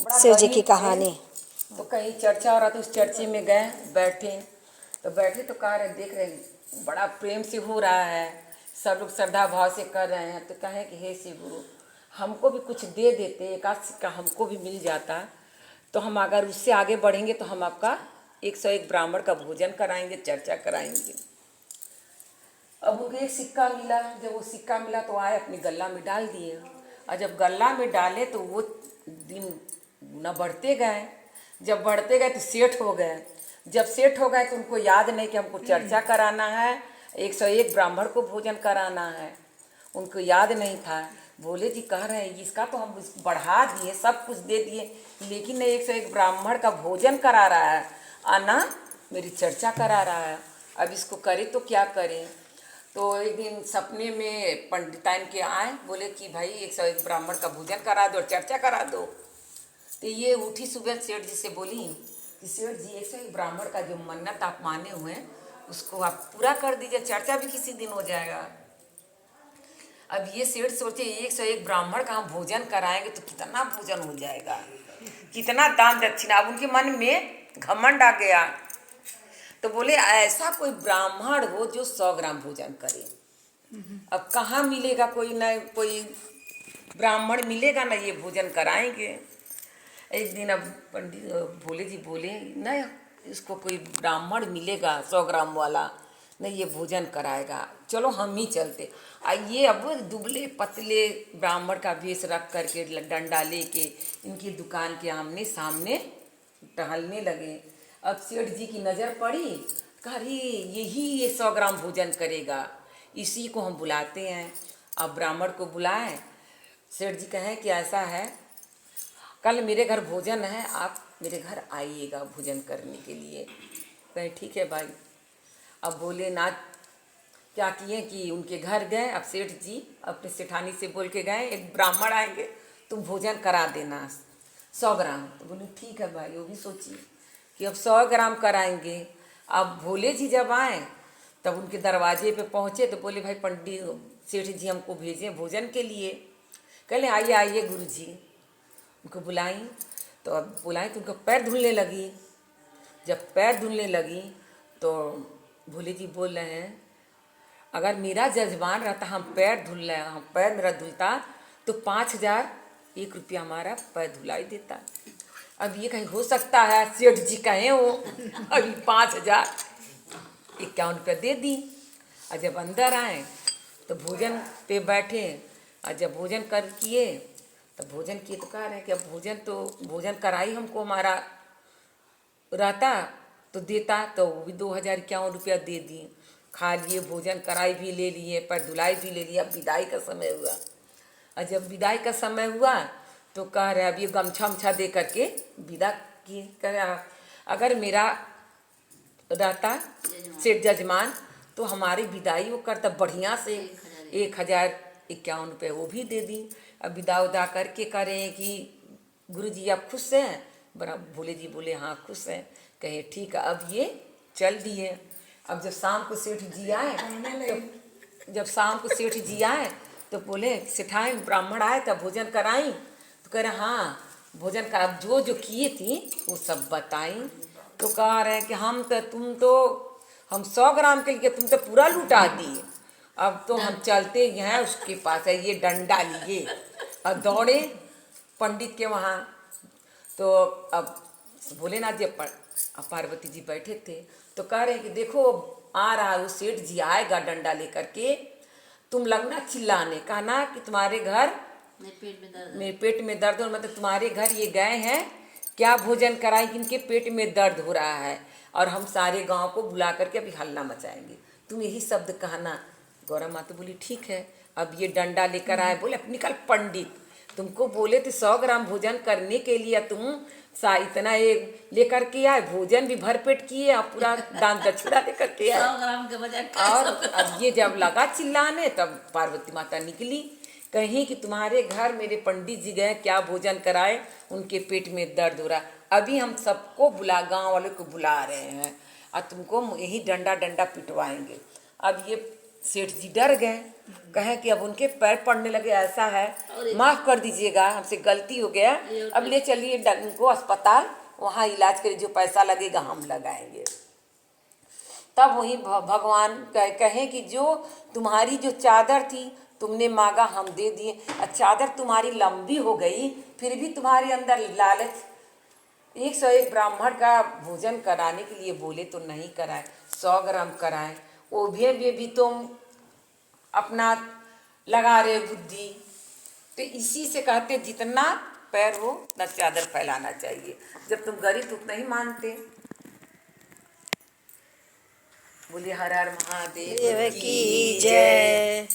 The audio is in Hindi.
शिव जी की कहानी। तो कहीं चर्चा हो रहा था, उस चर्चे में गए, बैठे तो कह रहे, देख रहे बड़ा प्रेम से हो रहा है, सब लोग श्रद्धा भाव से कर रहे हैं। तो कहें कि हे शिव गुरु, हमको भी कुछ दे देते, एक आध सिक्का हमको भी मिल जाता, तो हम अगर उससे आगे बढ़ेंगे तो हम आपका 101 ब्राह्मण का भोजन कराएंगे, चर्चा कराएंगे। अब उनको एक सिक्का मिला। जब वो सिक्का मिला तो आए, अपने गल्ला में डाल दिए। और जब गल्ला में डाले तो वो दिन न बढ़ते गए। जब बढ़ते गए तो सेठ हो गए। जब सेठ हो गए तो उनको याद नहीं कि हमको चर्चा कराना है, 101 ब्राह्मण को भोजन कराना है। उनको याद नहीं था। बोले जी कह रहे हैं इसका तो हम बढ़ा दिए, सब कुछ दे दिए, लेकिन 101 ब्राह्मण का भोजन करा रहा है, आना मेरी चर्चा करा रहा है। अब इसको करे तो क्या करें। तो एक दिन सपने में पंडिताइन के आए, बोले कि भाई 101 ब्राह्मण का भोजन करा दो और चर्चा करा दो। तो ये उठी सुबह सेठ जी से बोली कि सेठ जी 101 ब्राह्मण का जो मन्नत आप माने हुए हैं उसको आप पूरा कर दीजिए, चर्चा भी किसी दिन हो जाएगा। अब ये सेठ सोचे 101 ब्राह्मण का हम भोजन कराएंगे तो कितना भोजन हो जाएगा, कितना दान दक्षिणा। अब उनके मन में घमंड आ गया। तो बोले ऐसा कोई ब्राह्मण हो जो 100 ग्राम भोजन करे। अब कहाँ मिलेगा, कोई न कोई ब्राह्मण मिलेगा ना ये भोजन कराएंगे। एक दिन अब पंडित भोले जी बोले न, इसको कोई ब्राह्मण मिलेगा 100 ग्राम वाला, नहीं ये भोजन कराएगा, चलो हम ही चलते। ये अब दुबले पतले ब्राह्मण का वेश रख करके डंडा लेके इनकी दुकान के आमने सामने टहलने लगे। अब सेठ जी की नज़र पड़ी, कहा अरे यही ये 100 ग्राम भोजन करेगा, इसी को हम बुलाते हैं। अब ब्राह्मण को बुलाए। सेठ जी कहें कि ऐसा है, कल मेरे घर भोजन है, आप मेरे घर आइएगा भोजन करने के लिए। कहें ठीक है भाई। अब बोले ना, क्या किए कि उनके घर गए। अब सेठ जी अपने सेठानी से बोल के गए, एक ब्राह्मण आएंगे तुम भोजन करा देना 100 ग्राम। तो बोले ठीक है भाई। वो भी सोचिए कि अब 100 ग्राम कराएंगे। अब भोले जी जब आए तब उनके दरवाजे पे पहुँचे तो बोले भाई पंडित सेठ जी हमको भेजें भोजन के लिए। कहले आइए आइए गुरु जी। उनको बुलाई तो अब बुलाई तो उनको पैर धुलने लगी। जब पैर धुलने लगी तो भोले जी बोल रहे हैं, अगर मेरा जजमान रहता, हम पैर धुल रहे, हम पैर मेरा धुलता तो 5001 रुपया हमारा पैर धुलाई देता। अब ये कहीं हो सकता है सेठ जी कहें वो अभी 5051 रुपया दे दी। और जब अंदर आए तो भोजन पे बैठे, और जब भोजन कर किए तो भोजन किए तो कह रहे हैं कि अब भोजन कराई हमको हमारा रहता तो देता, तो वो भी 2051 रुपया दे दी। खा लिए, भोजन कराई भी ले लिए, पर धुलाई भी ले लिया। अब विदाई का समय हुआ, और जब विदाई का समय हुआ तो कह रहे अब ये गमछा उमछा दे करके विदा किए। कह अगर मेरा रहता सेठ जजमान तो हमारी विदाई वो करता बढ़िया से, 1051 रुपये वो भी दे दी। अब विदा उदा करके करें कि गुरु जी आप खुश हैं। बड़ा भोले जी बोले हाँ खुश हैं। कहे ठीक है, अब ये चल दिए। अब जब शाम को सेठ जी आए तो बोले सेठाई ब्राह्मण आए तब भोजन कराई। तो कह रहे हाँ भोजन का, अब जो जो किए थी वो सब बताई। तो कह रहे हैं कि हम 100 ग्राम के लिए तुम तो पूरा लुटा दिए, अब तो हम चलते ही हैं उसके पास है, ये डंडा लिए और दौड़े पंडित के वहाँ। तो अब भोलेनाथ जी पार्वती जी बैठे थे तो कह रहे हैं कि देखो आ रहा है वो सेठ जी आएगा डंडा लेकर के, तुम लगना चिल्लाने, कहना कि तुम्हारे घर मेरे पेट में दर्द हो, मतलब तुम्हारे घर ये गए हैं क्या भोजन कराएं कि इनके पेट में दर्द हो रहा है, और हम सारे गांव को बुला करके अभी हल्ला मचाएंगे, तुम यही शब्द कहना। गौरा माता बोली ठीक है। अब ये डंडा लेकर आए, बोले निकल पंडित, तुमको बोले थे 100 ग्राम भोजन करने के लिए, तुम इतना एक लेकर के आए, भोजन भी भरपेट किए और पूरा दान दक्षिणा लेकर के आए 100 ग्राम के बजाय। और अब ये जब लगा चिल्लाने तब पार्वती माता निकली, कहीं कि तुम्हारे घर मेरे पंडित जी गए क्या भोजन कराए, उनके पेट में दर्द हो रहा, अभी हम सबको गांव वाले को बुला रहे हैं और तुमको यही डंडा पिटवाएंगे। अब ये सेठ जी डर गए, कहें कि अब उनके पैर पड़ने लगे, ऐसा है माफ़ कर दीजिएगा, हमसे गलती हो गया, अब ले चलिए उनको अस्पताल, वहाँ इलाज करिए, जो पैसा लगेगा हम लगाएंगे। तब वही भगवान कहें कि जो तुम्हारी जो चादर थी तुमने मांगा हम दे दिए, चादर तुम्हारी लंबी हो गई फिर भी तुम्हारे अंदर लालच, 101 ब्राह्मण का भोजन कराने के लिए बोले तो नहीं कराए, 100 ग्राम कराए, वो भी तुम अपना लगा रहे बुद्धि। तो इसी से कहते जितना पैर हो उतना चादर फैलाना चाहिए, जब तुम गरीब उतना ही मानते। बोलिए हर हर महादेव देव की जय।